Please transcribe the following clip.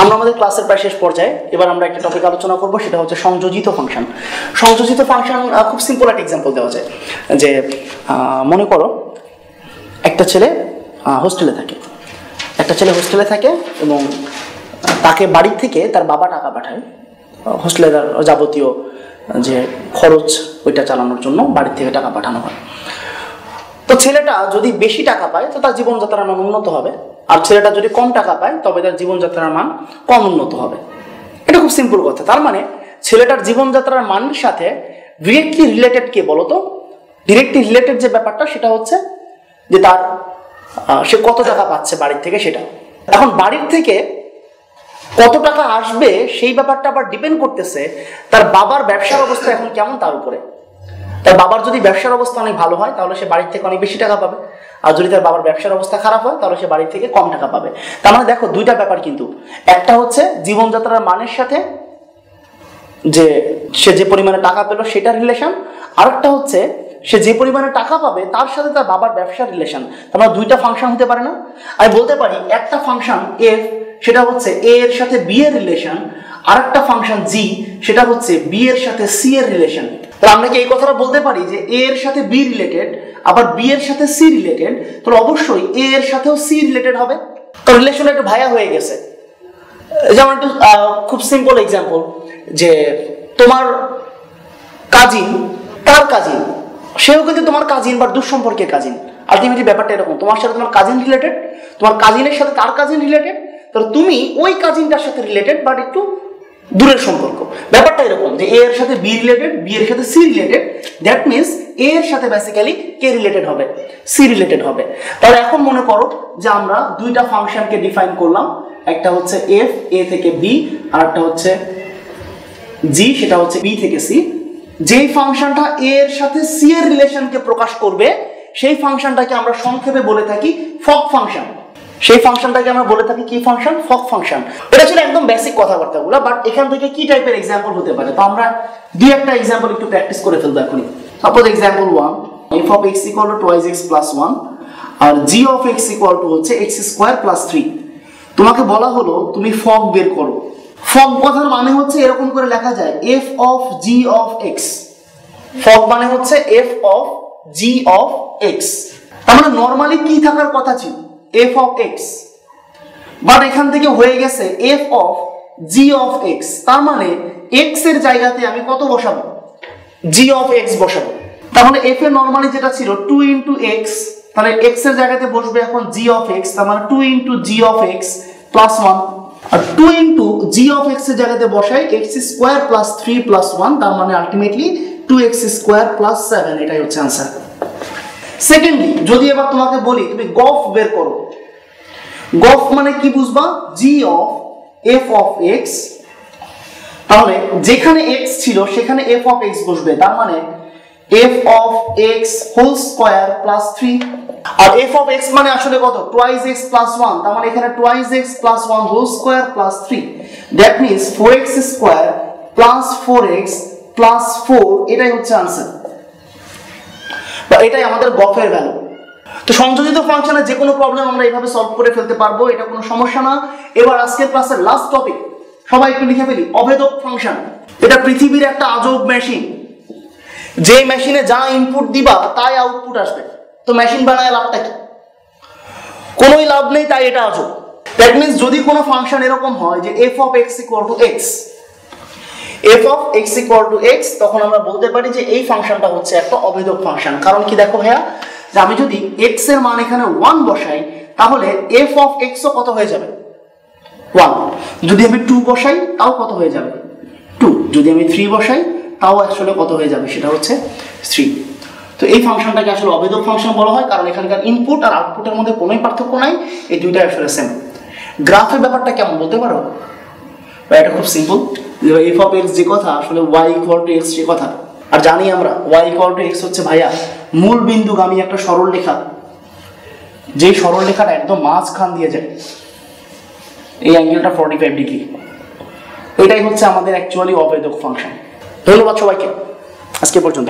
আমরা আমাদের ক্লাসের প্রায় শেষ পর্যায়ে। এবার আমরা একটা টপিক আলোচনা করব, সেটা হচ্ছে সংযোজিত ফাংশন। সংযোজিত ফাংশন খুব সিম্পল একটা এক্সাম্পল দেওয়া যায় যে মনে করো একটা ছেলে হোস্টেলে থাকে এবং তাকে বাড়ি থেকে তার বাবা টাকা পাঠায় হোস্টেলের যাবতীয় যে খরচ ওইটা চালানোর জন্য বাড়ির থেকে টাকা পাঠানো হয়। তো ছেলেটা যদি বেশি টাকা পায় তো তার জীবনযাত্রার মান উন্নত হবে, আর ছেলেটা যদি কম টাকা পায় তবে তার জীবনযাত্রার মান কম উন্নত হবে। এটা খুব সিম্পল কথা। তার মানে ছেলেটার জীবনযাত্রার মানের সাথে ডিরেক্টলি রিলেটেড কে বলতো? ডিরেক্টলি রিলেটেড যে ব্যাপারটা সেটা হচ্ছে যে তার সে কত টাকা পাচ্ছে বাড়ির থেকে সেটা। এখন বাড়ির থেকে কত টাকা আসবে সেই ব্যাপারটা আবার ডিপেন্ড করতেছে তার বাবার ব্যবসার অবস্থা এখন কেমন তার উপরে। তার বাবার যদি ব্যবসার অবস্থা অনেক ভালো হয় তাহলে সে বাড়ির থেকে অনেক বেশি টাকা পাবে, আর যদি তার বাবার ব্যবসার অবস্থা খারাপ হয় তাহলে সে বাড়ির থেকে কম টাকা পাবে। তার মানে দেখো দুইটা ব্যাপার কিন্তু, একটা হচ্ছে জীবনযাত্রার মানের সাথে যে সে যে পরিমাণে টাকা পেল সেটা রিলেশন, আরেকটা হচ্ছে সে যে পরিমাণে টাকা পাবে তার সাথে তার বাবার ব্যবসার রিলেশন। তার মানে দুইটা ফাংশন হতে পারে না? আমি বলতে পারি একটা ফাংশন এফ সেটা হচ্ছে এ এর সাথে বি এর রিলেশন, আর একটা ফাংশন জি সেটা হচ্ছে বি এর সাথে সি এর রিলেশন। তাহলে আমরা কি এই কথাটা বলতে পারি যে এ এর সাথে বি রিলেটেড আবার বি এর সাথে সি রিলেটেড, তাহলে অবশ্যই এ এর সাথেও সি রিলেটেড হবে। তো রিলেশন একটু ভায়া হয়ে গেছে। যেমন একটু খুব সিম্পল এক্সাম্পল, যে তোমার কাজিন তার কাজিন সেও কিন্তু তোমার কাজিন বা দুঃসম্পর্কের কাজিন। আলটিমেটলি ব্যাপারটা এরকম, তোমার সাথে তোমার কাজিন রিলেটেড, তোমার কাজিনের সাথে তার কাজিন রিলেটেড, তাহলে তুমি ওই কাজিনটার সাথে রিলেটেড বাট একটু দূরের সম্পর্ক। ব্যাপারটা এরকম যে এ এর সাথে বি রিলেটেড, বি এর সাথে C related, that means a এর সাথে বেসিক্যালি কে রিলেটেড হবে? সি রিলেটেড হবে। তাহলে এখন মনে করো যে আমরা দুইটা ফাংশনকে ডিফাইন করলাম, একটা হচ্ছে এফ এ থেকে বি, আর একটা হচ্ছে জি সেটা হচ্ছে বি থেকে সি। যেই ফাংশনটা এ এর সাথে সি এর রিলেশনকে প্রকাশ করবে সেই ফাংশনটাকে আমরা সংক্ষেপে বলে থাকি ফক ফাংশন। সেই ফাংশনটাকে আমরা বলে থাকি কি ফাংশন? ফক ফাংশন। এটা ছিল একদম বেসিক কথাবার্তাগুলো, বাট এখান থেকে কি টাইপের এক্সাম্পল হতে পারে? তো আমরা দুই একটা এক্সাম্পল একটু প্র্যাকটিস করে ফেলবো এখনই। Suppose example 1, f of x equal to 2x plus 1 আর g of x equal to হচ্ছে x square plus 3। তোমাকে বলা হলো তুমি ফক বের করো। ফক কথার মানে হচ্ছে এরকম করে লেখা যায় f of g of x। ফক মানে হচ্ছে f of g of x। তার মানে নরমালি কি থাকার কথা ছিল? f of x, বাট এখান থেকে হয়ে গেছে f of g of x। তার মানে x এর জায়গাতে আমি কত বসাবো? g of x বসাবো। তাহলে f এর নরমালি যেটা ছিল 2 into x, তাহলে x এর জায়গাতে বসবে এখন g of x, তার মানে 2 into g of x plus 1, R 2 into g of x এর জায়গাতে বসাই x square plus 3 plus 1, তার মানে আলটিমেটলি 2x square plus 7। এটাই হচ্ছে आंसर। সেকেন্ডলি যদি এবার তোমাকে বলি তুমি গফ বের করো, গফ মানে কি বুঝবা? g of f of x, তাহলে যেখানে x ছিল সেখানে f of x বসবে, তার মানে f of x whole square plus 3, R f of x মানে আসলে কত? twice x plus 1, তার মানে এখানে twice x plus 1 whole square plus 3, that means 4x square plus 4x plus 4। এটাই হচ্ছে आंसर, বা এটাই আমাদের গফের ভ্যালু। তো সংযোজিত ফাংশনে যে কোনো প্রবলেম আমরা এইভাবে সলভ করে ফেলতে পারবো, এটা কোনো সমস্যা না। এবার আজকের ক্লাসের লাস্ট টপিক সবাই একটু লিখে ফেলি, অভেদক ফাংশন। এটা পৃথিবীর একটা আজব মেশিন, যে মেশিনে যা ইনপুট দিবা তাই আউটপুট আসবে। তো মেশিন বানায় লাভটা কি? কোনোই লাভ নেই, তাই এটা আজব। দ্যাট মিনস যদি কোনো ফাংশন এরকম হয় যে f of x equal to x, f of x equal to x, তখন আমরা বলতে পারি যে এই ফাংশনটা হচ্ছে একটা অভেদক ফাংশন। কারণ কি দেখো ভাইয়া, যে আমি যদি x এর মান এখানে 1 বসাই তাহলে f of x ও কত হয়ে যাবে? 1। যদি আমি 2 বসাই তাও কত হয়ে যাবে? 2। যদি আমি 3 বসাই তাও আসলে কত হয়ে যাবে? সেটা হচ্ছে 3। তো এই ফাংশনটাকে আসলে অভেদক ফাংশন বলা হয়, কারণ এখানকার ইনপুট আর আউটপুটের মধ্যে কোনোই পার্থক্য নাই, এই দুইটাই আসলে সেম। গ্রাফের ব্যাপারটা কেমন বলতে পারো? এটা খুব সিম্পল, f of x যে কথা আসলে y equal to x যে কথা। আর জানি আমরা y equal to x হচ্ছে ভাইয়া মূল বিন্দুগামী একটা সরল রেখা, যেই সরল রেখাটা একদম মাঝখান দিয়ে যায়, এই অ্যাঙ্গেলটা 45 ডিগ্রি। এটাই হচ্ছে আমাদের অ্যাকচুয়ালি অভেদক ফাংশন। ধন্যবাদ সবাইকে, আজকে পর্যন্ত।